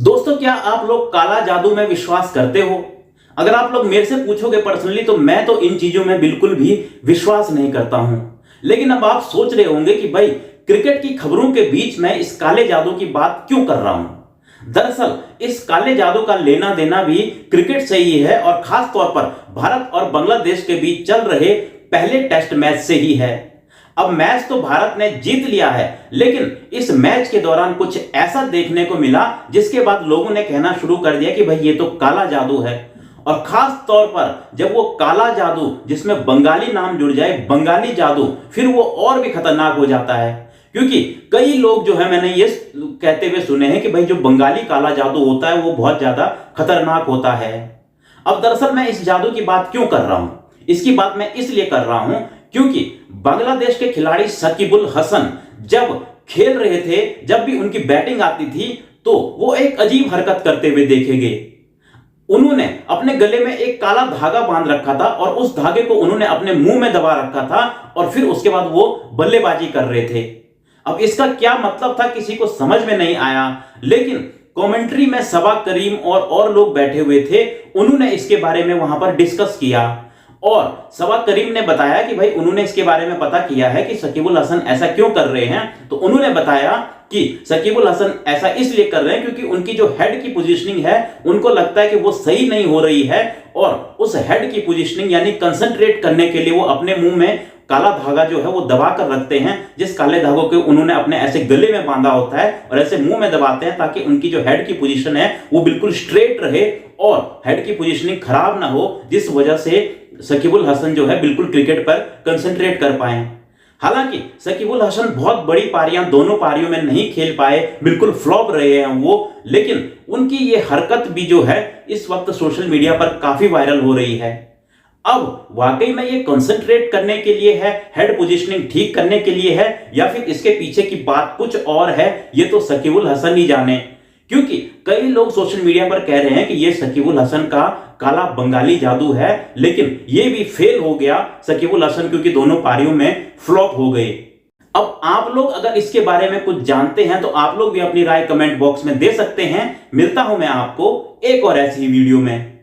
दोस्तों, क्या आप लोग काला जादू में विश्वास करते हो? अगर आप लोग मेरे से पूछोगे पर्सनली तो मैं तो इन चीजों में बिल्कुल भी विश्वास नहीं करता हूं। लेकिन अब आप सोच रहे होंगे कि भाई क्रिकेट की खबरों के बीच में इस काले जादू की बात क्यों कर रहा हूं। दरअसल इस काले जादू का लेना देना भी क्रिकेट से ही है और खास तौर पर भारत और बांग्लादेश के बीच चल रहे पहले टेस्ट मैच से ही है। अब मैच तो भारत ने जीत लिया है, लेकिन इस मैच के दौरान कुछ ऐसा देखने को मिला जिसके बाद लोगों ने कहना शुरू कर दिया कि भाई ये तो काला जादू है। और खास तौर पर जब वो काला जादू जिसमें बंगाली नाम जुड़ जाए, बंगाली जादू, फिर वो और भी खतरनाक हो जाता है। क्योंकि कई लोग जो है मैंने ये कहते हुए सुने हैं कि भाई जो बंगाली काला जादू होता है वो बहुत ज्यादा खतरनाक होता है। अब दरअसल मैं इस जादू की बात क्यों कर रहा हूं? इसकी बात मैं इसलिए कर रहा हूं क्योंकि बांग्लादेश के खिलाड़ी शकीबुल हसन जब खेल रहे थे, जब भी उनकी बैटिंग आती थी तो वो एक अजीब हरकत करते हुए देखे गए। उन्होंने अपने गले में एक काला धागा बांध रखा था और उस धागे को उन्होंने अपने मुंह में दबा रखा था और फिर उसके बाद वो बल्लेबाजी कर रहे थे। अब इसका क्या मतलब था किसी को समझ में नहीं आया, लेकिन कमेंट्री में सबा करीम और लोग बैठे हुए थे। उन्होंने इसके बारे में वहां पर डिस्कस किया और सबा करीम ने बताया कि भाई उन्होंने इसके बारे में पता किया है कि शकीबुल हसन ऐसा क्यों कर रहे हैं। तो उन्होंने बताया कि शकीबुल हसन ऐसा इसलिए कर रहे हैं क्योंकि उनकी जो हेड की पोजीशनिंग है उनको लगता है कि वो सही नहीं हो रही है और उस हेड की पोजीशनिंग यानी कंसंट्रेट करने के लिए वो अपने मुंह में काला धागा जो है वो दबा कर रखते हैं, जिस काले धागों को उन्होंने अपने ऐसे गले में बांधा होता है और ऐसे मुंह में दबाते हैं ताकि उनकी जो हेड की पोजीशन है वो बिल्कुल स्ट्रेट रहे और हेड की पोजीशनिंग खराब ना हो, जिस वजह से शकीबुल हसन जो है बिल्कुल क्रिकेट पर कंसंट्रेट कर पाए। हालांकि शकीबुल हसन बहुत बड़ी पारियां दोनों पारियों में नहीं खेल पाए, बिल्कुल फ्लॉप रहे हैं वो, लेकिन उनकी ये हरकत भी जो है इस वक्त सोशल मीडिया पर काफी वायरल हो रही है। अब वाकई में ये कंसंट्रेट करने के लिए है, हेड पोजीशनिंग ठीक करने के लिए है, या फिर इसके पीछे की बात कुछ और है, ये तो शकीबुल हसन ही जाने। क्योंकि कई लोग सोशल मीडिया पर कह रहे हैं कि ये शकीबुल हसन का काला बंगाली जादू है, लेकिन ये भी फेल हो गया शकीबुल हसन क्योंकि दोनों पारियों में फ्लॉप हो गए। अब आप लोग अगर इसके बारे में कुछ जानते हैं तो आप लोग भी अपनी राय कमेंट बॉक्स में दे सकते हैं। मिलता हूं मैं आपको एक और ऐसी ही वीडियो में।